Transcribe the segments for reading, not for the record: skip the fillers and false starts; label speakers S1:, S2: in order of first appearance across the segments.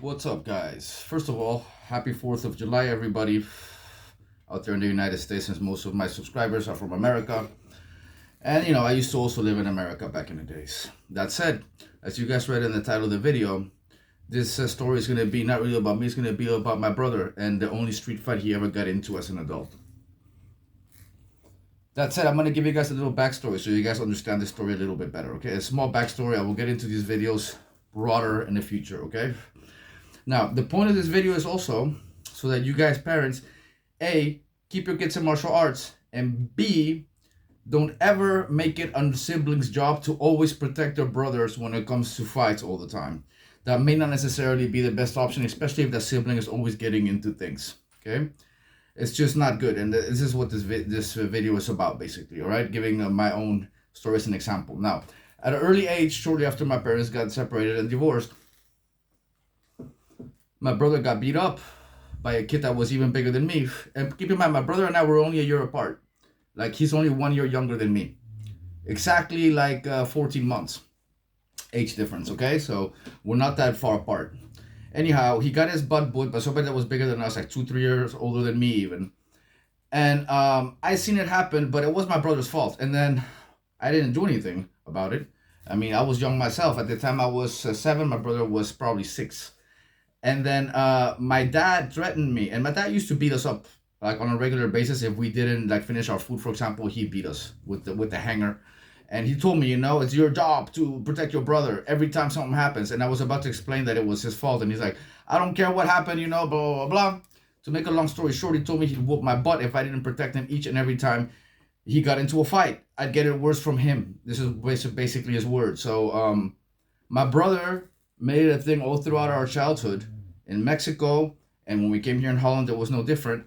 S1: What's up, guys? First of all, happy 4th of July, everybody out there in the United States, since most of my subscribers are from America. And, I used to also live in America back in the days. That said, as you guys read in the title of the video, this story is going to be not really about me, it's going to be about my brother and the only street fight he ever got into as an adult. That said, I'm going to give you guys a little backstory so you guys understand the story a little bit better, okay? A small backstory. I will get into these videos broader in the future, okay? Now, the point of this video is also so that you guys, parents, A, keep your kids in martial arts, and B, don't ever make it a sibling's job to always protect their brothers when it comes to fights all the time. That may not necessarily be the best option, especially if that sibling is always getting into things, okay? It's just not good, and this is what this video is about, basically, all right? Giving my own story as an example. Now, at an early age, shortly after my parents got separated and divorced, my brother got beat up by a kid that was even bigger than me. And keep in mind, my brother and I were only a year apart. Like, he's only 1 year younger than me. Exactly like 14 months age difference, okay? So we're not that far apart. Anyhow, he got his butt whooped by somebody that was bigger than us, like 2-3 years older than me even. And I seen it happen, but it was my brother's fault. And then I didn't do anything about it. I mean, I was young myself. At the time I was 7, my brother was probably 6. And then my dad threatened me, and my dad used to beat us up like on a regular basis. If we didn't like finish our food, for example, he beat us with the hanger. And he told me, it's your job to protect your brother every time something happens. And I was about to explain that it was his fault, and he's like, I don't care what happened, blah, blah, blah. To make a long story short, he told me he'd whoop my butt if I didn't protect him each and every time he got into a fight. I'd get it worse from him. This is basically his word. So my brother made it a thing all throughout our childhood in Mexico, and when we came here in Holland, it was no different,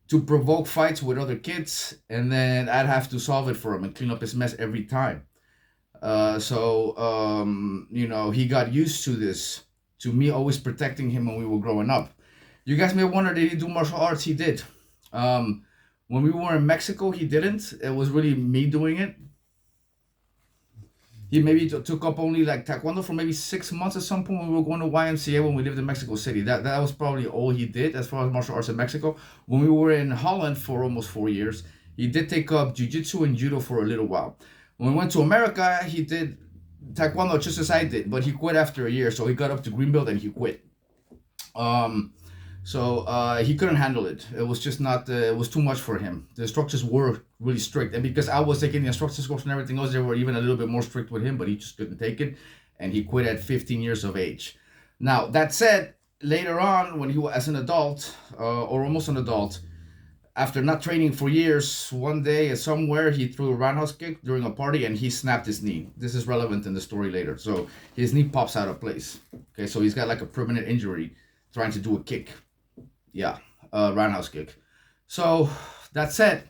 S1: to provoke fights with other kids, and then I'd have to solve it for him and clean up his mess every time. He got used to this, to me always protecting him when we were growing up. You guys may wonder, did he do martial arts? He did. When we were in Mexico, he didn't. It was really me doing it. He maybe took up only like taekwondo for maybe 6 months at some point when we were going to YMCA when we lived in Mexico City. That was probably all he did as far as martial arts in Mexico. When we were in Holland for almost 4 years, he did take up jiu-jitsu and judo for a little while. When we went to America, he did taekwondo just as I did, but he quit after a year. So he got up to green belt and he quit. He couldn't handle it. It was just not, it was too much for him. The instructors were really strict. And because I was taking the instructors course and everything else, they were even a little bit more strict with him, but he just couldn't take it. And he quit at 15 years of age. Now, that said, later on, when he was as an adult, or almost an adult, after not training for years, one day somewhere, he threw a roundhouse kick during a party and he snapped his knee. This is relevant in the story later. So his knee pops out of place. Okay, so he's got like a permanent injury trying to do a kick. Yeah, roundhouse kick. So that said,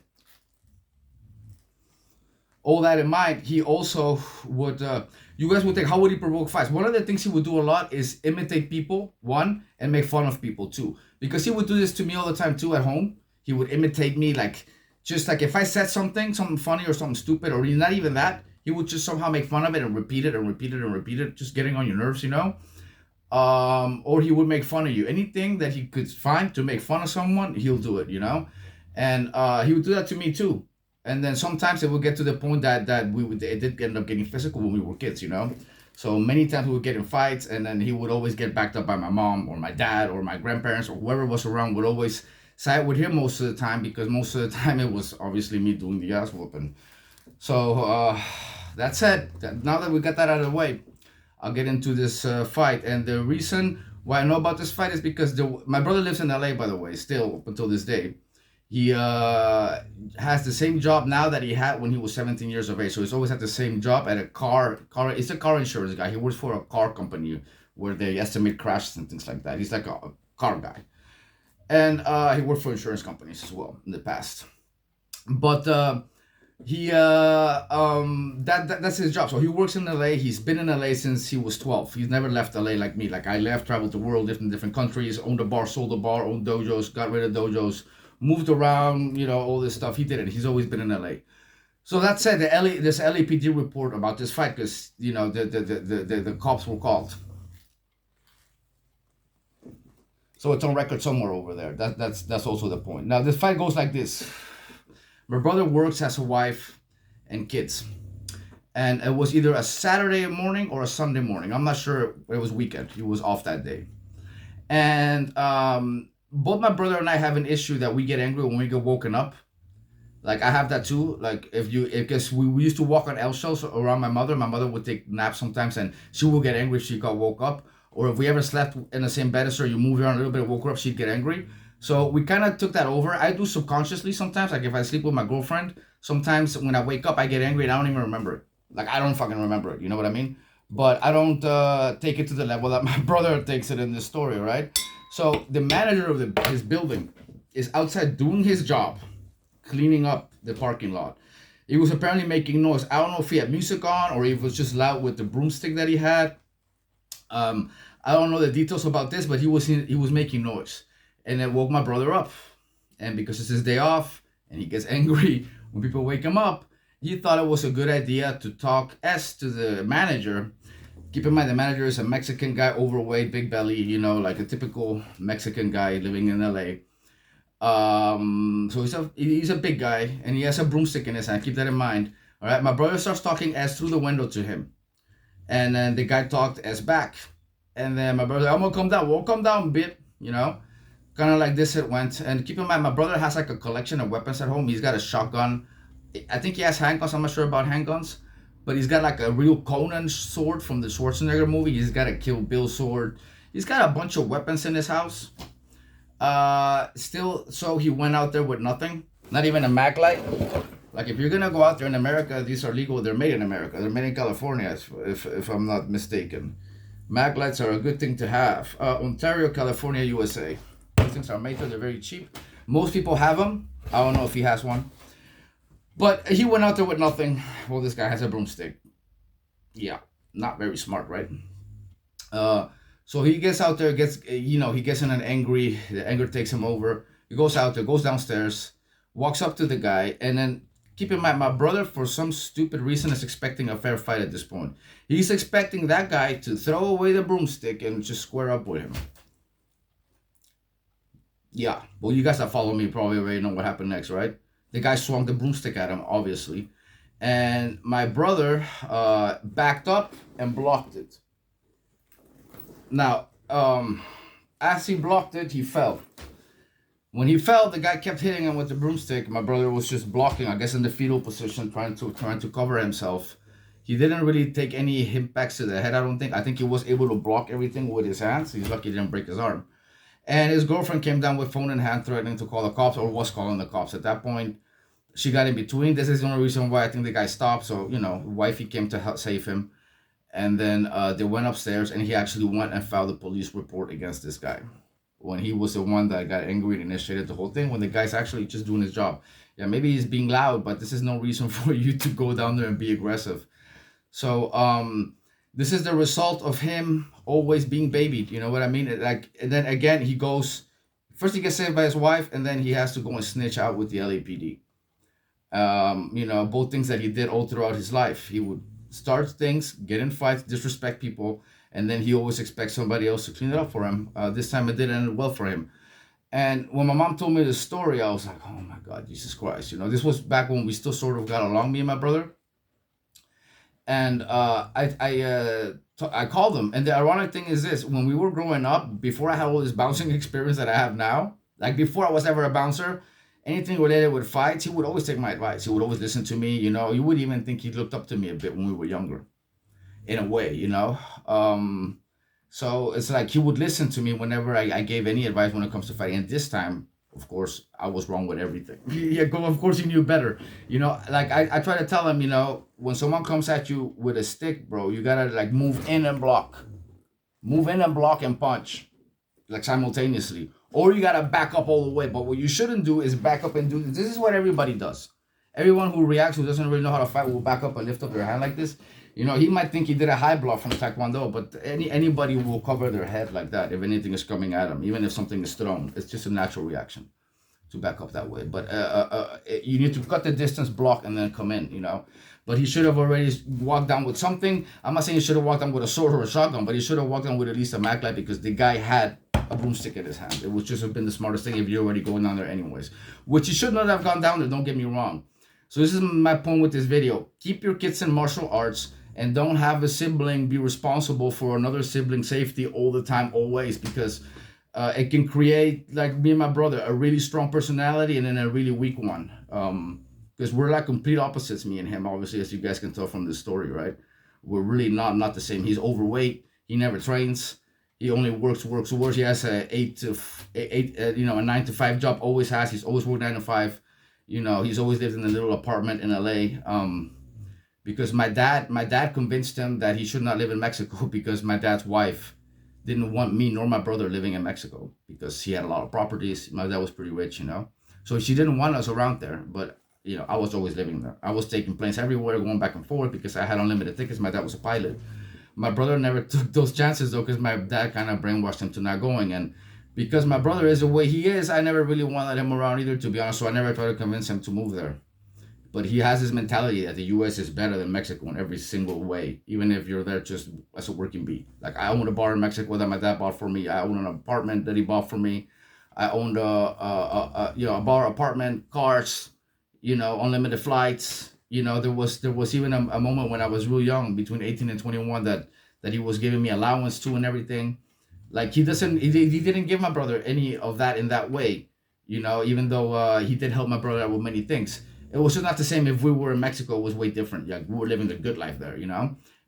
S1: all that in mind, he also would, you guys would think, how would he provoke fights? One of the things he would do a lot is imitate people, one, and make fun of people, two. Because he would do this to me all the time, too, at home. He would imitate me, just like if I said something funny or something stupid, or not even that, he would just somehow make fun of it and repeat it and repeat it and repeat it, just getting on your nerves, or he would make fun of you. Anything that he could find to make fun of someone, he'll do it, And he would do that to me too. And then sometimes it would get to the point that it did end up getting physical when we were kids, So many times we would get in fights, and then he would always get backed up by my mom or my dad or my grandparents or whoever was around would always side with him most of the time, because most of the time it was obviously me doing the ass whooping. So that said, now that we got that out of the way, I'll get into this fight. And the reason why I know about this fight is because my brother lives in LA, by the way, still up until this day. He has the same job now that he had when he was 17 years of age. So he's always had the same job at a car. It's a car insurance guy. He works for a car company where they estimate crashes and things like that. He's like a car guy. And he worked for insurance companies as well in the past. But that's his job. So he works in LA. He's been in LA since he was 12. He's never left LA like me. Like I left, traveled the world, lived in different countries, owned a bar, sold a bar, owned dojos, got rid of dojos, moved around, all this stuff. He did it. He's always been in LA. So that said, this LAPD report about this fight, because the cops were called. So it's on record somewhere over there. That's also the point. Now this fight goes like this. My brother works, has a wife and kids, and it was either a Saturday morning or a Sunday morning. I'm not sure. It was weekend. He was off that day, and both my brother and I have an issue that we get angry when we get woken up. Like I have that too. Like because we used to walk on L shells around my mother. My mother would take naps sometimes, and she would get angry if she got woke up. Or if we ever slept in the same bed as her, you move around a little bit, woke her up, she'd get angry. So we kind of took that over. I do subconsciously sometimes. Like if I sleep with my girlfriend, sometimes when I wake up, I get angry and I don't even remember it. Like I don't fucking remember it. You know what I mean? But I don't take it to the level that my brother takes it in this story, right? So the manager of his building is outside doing his job, cleaning up the parking lot. He was apparently making noise. I don't know if he had music on or if it was just loud with the broomstick that he had. I don't know the details about this, but he was making noise, and it woke my brother up. And because it's his day off, and he gets angry when people wake him up, he thought it was a good idea to talk to the manager. Keep in mind, the manager is a Mexican guy, overweight, big belly, like a typical Mexican guy living in LA. So he's a big guy, and he has a broomstick in his hand. Keep that in mind. All right, my brother starts talking through the window to him, and then the guy talked back, and then my brother, I'm gonna come down. We'll come down a bit, kind of like this. It went, and keep in mind, my brother has like a collection of weapons at home. He's got a shotgun. I think he has handguns. I'm not sure about handguns, but he's got like a real Conan sword from the Schwarzenegger movie. He's got a Kill Bill sword. He's got a bunch of weapons in his house. Still, so he went out there with nothing, not even a mag light. Like if you're gonna go out there in America, these are legal. They're made in America. They're made in California, if I'm not mistaken. Mag lights are a good thing to have. Ontario, California, USA. These things are made there. They're very cheap. Most people have them. I don't know if he has one. But he went out there with nothing. Well, this guy has a broomstick. Yeah, not very smart, right? So he gets out there, he gets in an angry, the anger takes him over. He goes out there, goes downstairs, walks up to the guy, and then keep in mind, my brother, for some stupid reason, is expecting a fair fight at this point. He's expecting that guy to throw away the broomstick and just square up with him. Yeah, well, you guys that follow me probably already know what happened next, right? The guy swung the broomstick at him, obviously. And my brother backed up and blocked it. Now, as he blocked it, he fell. When he fell, the guy kept hitting him with the broomstick. My brother was just blocking, I guess in the fetal position, trying to cover himself. He didn't really take any impacts to the head, I don't think. I think he was able to block everything with his hands. He's lucky he didn't break his arm. And his girlfriend came down with phone in hand, threatening to call the cops, or was calling the cops. At that point, she got in between. This is the only reason why I think the guy stopped. So, wifey came to help save him. And then they went upstairs, and he actually went and filed a police report against this guy. When he was the one that got angry and initiated the whole thing, when the guy's actually just doing his job. Yeah, maybe he's being loud, but this is no reason for you to go down there and be aggressive. So this is the result of him always being babied. You know what I mean? And then again, he goes, first he gets saved by his wife, and then he has to go and snitch out with the LAPD. Both things that he did all throughout his life. He would start things, get in fights, disrespect people, and then he always expects somebody else to clean it up for him. This time it didn't end well for him. And when my mom told me the story, I was like, oh my God, Jesus Christ. This was back when we still sort of got along, me and my brother. And I called him. And the ironic thing is this: when we were growing up, before I had all this bouncing experience that I have now, like before I was ever a bouncer, anything related with fights, he would always take my advice. He would always listen to me. You would even think he looked up to me a bit when we were younger, in a way, So it's like he would listen to me whenever I gave any advice when it comes to fighting. And this time, of course, I was wrong with everything. Yeah, of course he knew better. Like I try to tell him, when someone comes at you with a stick, bro, you gotta like move in and block. Move in and block and punch, like simultaneously. Or you gotta back up all the way. But what you shouldn't do is back up and do this. This is what everybody does. Everyone who reacts, who doesn't really know how to fight, will back up and lift up their hand like this. He might think he did a high block from Taekwondo, but anybody will cover their head like that if anything is coming at them, even if something is thrown. It's just a natural reaction to back up that way. But you need to cut the distance, block, and then come in, But he should have already walked down with something. I'm not saying he should have walked down with a sword or a shotgun, but he should have walked down with at least a mag light, because the guy had a broomstick in his hand. It would just have been the smartest thing if you're already going down there anyways. Which you should not have gone down there, don't get me wrong. So this is my point with this video. Keep your kids in martial arts and don't have a sibling be responsible for another sibling's safety all the time, always, because it can create, like me and my brother, a really strong personality and then a really weak one. Because we're like complete opposites, me and him, obviously, as you guys can tell from this story, right? We're really not the same. He's overweight. He never trains. He only works. He has a 9 to 5 job. Always has. He's always worked 9 to 5. He's always lived in a little apartment in LA. Because my dad convinced him that he should not live in Mexico because my dad's wife didn't want me nor my brother living in Mexico because he had a lot of properties. My dad was pretty rich, so she didn't want us around there. But I was always living there. I was taking planes everywhere, going back and forth because I had unlimited tickets. My dad was a pilot. My brother never took those chances though, because my dad kind of brainwashed him to not going. And because my brother is the way he is, I never really wanted him around either, to be honest. So I never tried to convince him to move there. But he has this mentality that the U.S. is better than Mexico in every single way, even if you're there just as a working bee. Like, I owned a bar in Mexico that my dad bought for me. I owned an apartment that he bought for me. I owned a bar, apartment, cars, unlimited flights. There was even a moment when I was real young, between 18 and 21, that he was giving me allowance to and everything. Like, he didn't give my brother any of that in that way, even though he did help my brother out with many things. It was just not the same. If we were in Mexico, it was way different. Like, we were living the good life there,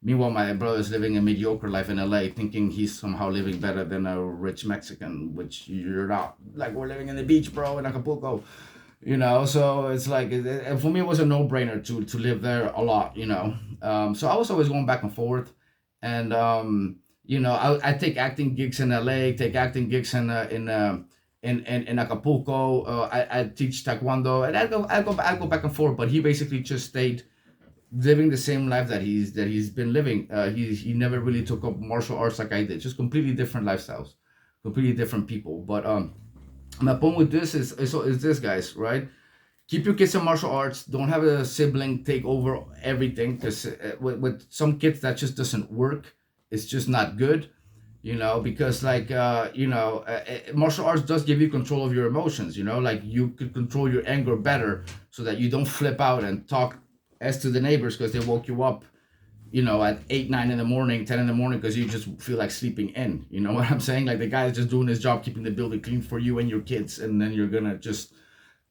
S1: Meanwhile, my brother's living a mediocre life in LA, thinking he's somehow living better than a rich Mexican, which you're not. Like, we're living in the beach, bro, in Acapulco, So it's like, for me, it was a no-brainer to live there a lot, So I was always going back and forth, and I take acting gigs in LA, take acting gigs in Acapulco. I teach taekwondo, and I go back and forth. But he basically just stayed living the same life that he's been living. He never really took up martial arts like I did. Just completely different lifestyles, completely different people. But my point with this is this, guys, right? Keep your kids in martial arts. Don't have a sibling take over everything, because with some kids that just doesn't work. It's just not good. Because martial arts does give you control of your emotions, like you could control your anger better so that you don't flip out and talk as to the neighbors because they woke you up, at 8, 9 in the morning, 10 in the morning, because you just feel like sleeping in, you know what I'm saying? Like, the guy is just doing his job, keeping the building clean for you and your kids. And then you're going to just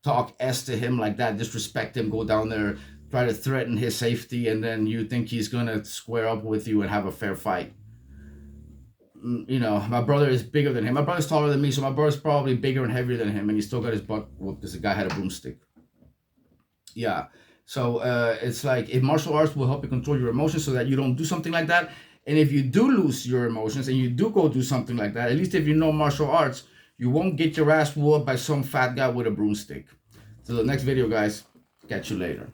S1: talk S to him like that, disrespect him, go down there, try to threaten his safety. And then you think he's going to square up with you and have a fair fight. My brother is bigger than him. My brother's taller than me, so my brother's probably bigger and heavier than him, and he still got his butt whooped because the guy had a broomstick. Yeah. So it's like, if martial arts will help you control your emotions so that you don't do something like that, and if you do lose your emotions and you do go do something like that, at least if you know martial arts, you won't get your ass whooped by some fat guy with a broomstick. So the next video, guys. Catch you later.